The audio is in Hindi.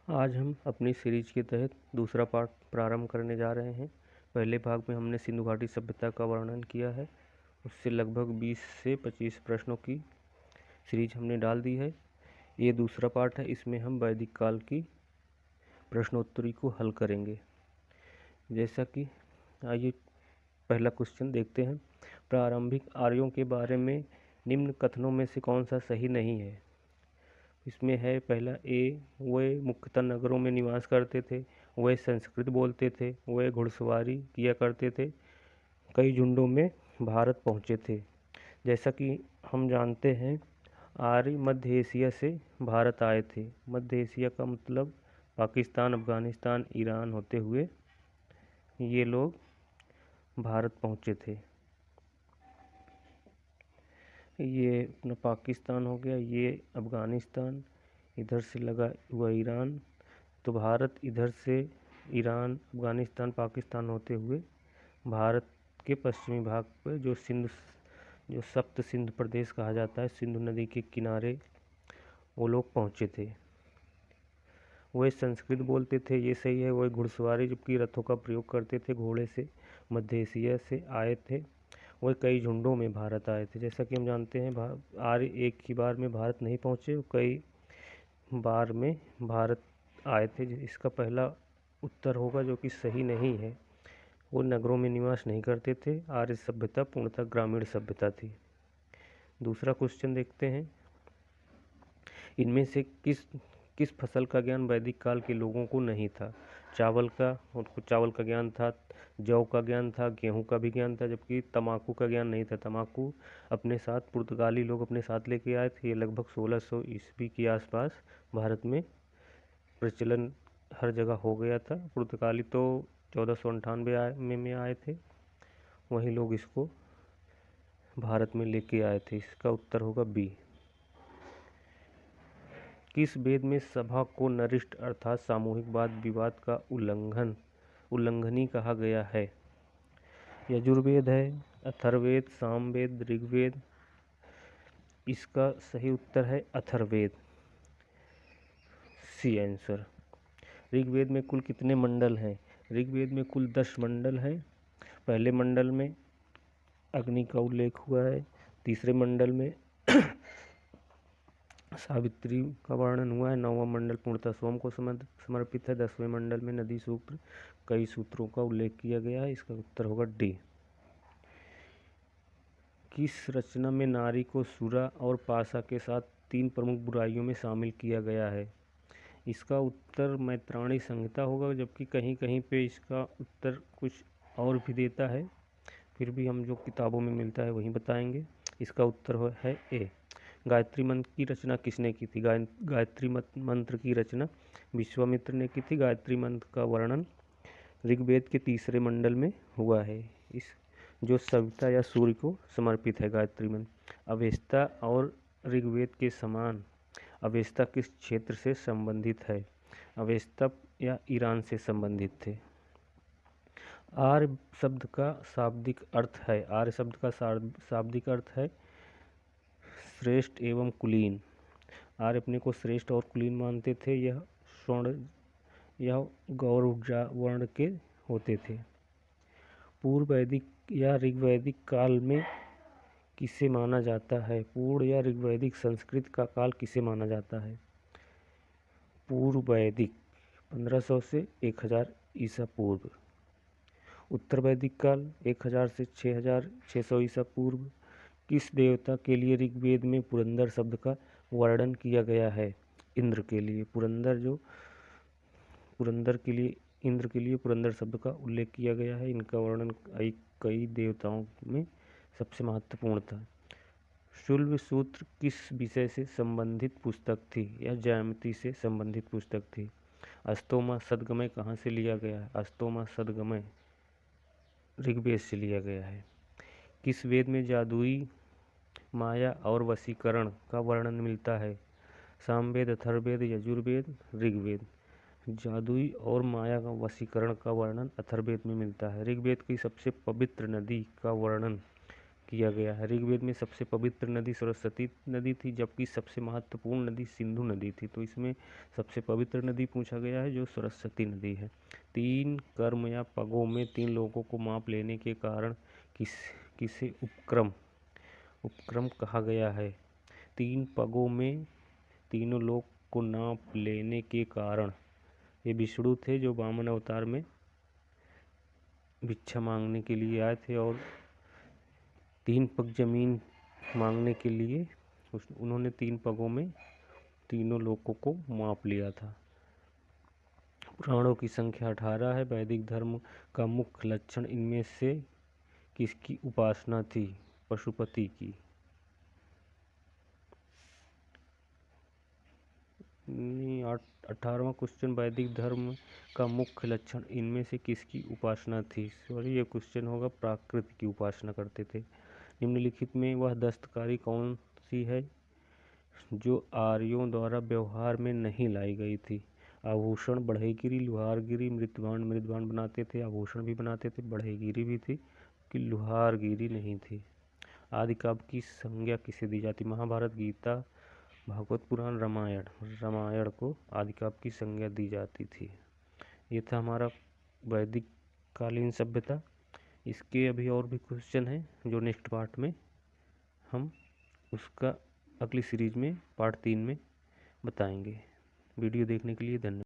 आज हम अपनी सीरीज के तहत दूसरा पार्ट प्रारंभ करने जा रहे हैं। पहले भाग में हमने सिंधु घाटी सभ्यता का वर्णन किया है। उससे लगभग 20 से 25 प्रश्नों की सीरीज हमने डाल दी है। ये दूसरा पार्ट है। इसमें हम वैदिक काल की प्रश्नोत्तरी को हल करेंगे। जैसा कि आइए पहला क्वेश्चन देखते हैं। प्रारंभिक आर्यों के बारे में निम्न कथनों में से कौन सा सही नहीं है? इसमें है पहला ए, वे मुख्यतः नगरों में निवास करते थे, वे संस्कृत बोलते थे, वे घुड़सवारी किया करते थे, कई झुंडों में भारत पहुँचे थे। जैसा कि हम जानते हैं, आर्य मध्य एशिया से भारत आए थे। मध्य एशिया का मतलब पाकिस्तान, अफगानिस्तान, ईरान होते हुए ये लोग भारत पहुँचे थे। ये अपना पाकिस्तान हो गया, ये अफ़गानिस्तान, इधर से लगा हुआ ईरान। तो भारत इधर से ईरान, अफ़गानिस्तान, पाकिस्तान होते हुए भारत के पश्चिमी भाग पर जो सप्त सिंधु प्रदेश कहा जाता है, सिंधु नदी के किनारे वो लोग पहुँचे थे। वे संस्कृत बोलते थे, ये सही है। वह घुड़सवारी जबकि रथों का प्रयोग करते थे, घोड़े से मध्य एशिया से आए थे। वह कई झुंडों में भारत आए थे। जैसा कि हम जानते हैं, आर्य एक ही बार में भारत नहीं पहुँचे, कई बार में भारत आए थे। इसका पहला उत्तर होगा जो कि सही नहीं है। वो नगरों में निवास नहीं करते थे। आर्य सभ्यता पूर्णतः ग्रामीण सभ्यता थी। दूसरा क्वेश्चन देखते हैं। इनमें से किस फसल का ज्ञान वैदिक काल के लोगों को नहीं था? उनको चावल का ज्ञान था, जौ का ज्ञान था, गेहूं का भी ज्ञान था, जबकि तंबाकू का ज्ञान नहीं था। तंबाकू अपने साथ पुर्तगाली लोग अपने साथ लेके आए थे। ये लगभग 1600 ईस्वी के आसपास भारत में प्रचलन हर जगह हो गया था। पुर्तगाली तो 1498 में आए थे, वही लोग इसको भारत में लेके आए थे। इसका उत्तर होगा बी। किस वेद में सभा को नरिष्ठ अर्थात सामूहिक वाद विवाद का उल्लंघनी कहा गया है? यजुर्वेद है, अथर्ववेद, सामवेद, ऋग्वेद। इसका सही उत्तर है अथर्ववेद, सी आंसर। ऋग्वेद में कुल कितने मंडल हैं? ऋग्वेद में कुल 10 मंडल हैं। पहले मंडल में अग्नि का उल्लेख हुआ है, तीसरे मंडल में सावित्री का वर्णन हुआ है, 9वां मंडल पूर्णतः सोम को समर्पित है, 10वें मंडल में नदी सूत्र, कई सूत्रों का उल्लेख किया गया है। इसका उत्तर होगा डी। किस रचना में नारी को सुरा और पाशा के साथ 3 प्रमुख बुराइयों में शामिल किया गया है? इसका उत्तर मैत्राणी संहिता होगा, जबकि कहीं कहीं पे इसका उत्तर कुछ और भी देता है। फिर भी हम जो किताबों में मिलता है वही बताएंगे। इसका उत्तर है ए। गायत्री मंत्र की रचना किसने की थी? गायत्री मंत्र की रचना विश्वामित्र ने की थी। गायत्री मंत्र का वर्णन ऋग्वेद के तीसरे मंडल में हुआ है। इस जो सविता या सूर्य को समर्पित है गायत्री मंत्र। अवेस्ता और ऋग्वेद के समान अवेस्ता किस क्षेत्र से संबंधित है? अवेस्ता या ईरान से संबंधित थे। आर्य शब्द का शाब्दिक अर्थ है। आर्य शब्द का शाब्दिक अर्थ है श्रेष्ठ एवं कुलीन। आर्य अपने को श्रेष्ठ और कुलीन मानते थे। यह स्वर्ण या गौरव वर्ण के होते थे। पूर्व वैदिक या ऋग्वैदिक काल में किसे माना जाता है? पूर्व या ऋग्वैदिक संस्कृत का काल किसे माना जाता है? पूर्व वैदिक 1500 से 1000 ईसा पूर्व। उत्तर वैदिक काल 1000 से 6600 ईसा पूर्व। किस देवता के लिए ऋग्वेद में पुरंदर शब्द का वर्णन किया गया है? इंद्र के लिए। पुरंदर के लिए, इंद्र के लिए पुरंदर शब्द का उल्लेख किया गया है। इनका वर्णन कई देवताओं में सबसे महत्वपूर्ण था। शुल्ब सूत्र किस विषय से संबंधित पुस्तक थी? यह ज्यामिति से संबंधित पुस्तक थी। अस्तोमा सदगमय कहाँ से लिया गया है? अस्तोमा सदगमय ऋग्वेद से लिया गया है। किस वेद में जादुई, माया और वशीकरण का वर्णन मिलता है? सामवेद, अथर्ववेद, यजुर्वेद, ऋग्वेद। जादुई और माया का वशीकरण का वर्णन अथर्ववेद में मिलता है। ऋग्वेद की सबसे पवित्र नदी का वर्णन किया गया है। ऋग्वेद में सबसे पवित्र नदी सरस्वती नदी थी, जबकि सबसे महत्वपूर्ण नदी सिंधु नदी थी। तो इसमें सबसे पवित्र नदी पूछा गया है जो सरस्वती नदी है। 3 कर्म या पगों में 3 लोगों को माप लेने के कारण किसे उपक्रम कहा गया है। 3 पगों में तीनों लोग को नाप लेने के कारण ये विष्णु थे जो वामन अवतार में भिक्षा मांगने के लिए आए थे और 3 पग जमीन मांगने के लिए उन्होंने 3 पगों में तीनों लोगों को माप लिया था। पुराणों की संख्या 18 है। वैदिक धर्म का मुख्य लक्षण इनमें से किसकी उपासना थी? पशुपति की। 18वां क्वेश्चन, वैदिक धर्म का मुख्य लक्षण इनमें से किसकी उपासना थी? सॉरी, ये क्वेश्चन होगा प्राकृत की उपासना करते थे। निम्नलिखित में वह दस्तकारी कौन सी है जो आर्यों द्वारा व्यवहार में नहीं लाई गई थी? आभूषण, बढ़ईगिरी, लुहारगिरी। मृदभांड बनाते थे, आभूषण भी बनाते थे, बढ़ईगिरी भी थी, कि लुहारगिरी नहीं थी। आदि काव्य की संज्ञा किसे दी जाती? महाभारत, गीता, भागवत पुराण, रामायण को आदि काव्य की संज्ञा दी जाती थी। ये था हमारा वैदिक कालीन सभ्यता। इसके अभी और भी क्वेश्चन हैं जो नेक्स्ट पार्ट में हम उसका अगली सीरीज में पार्ट 3 में बताएंगे। वीडियो देखने के लिए धन्यवाद।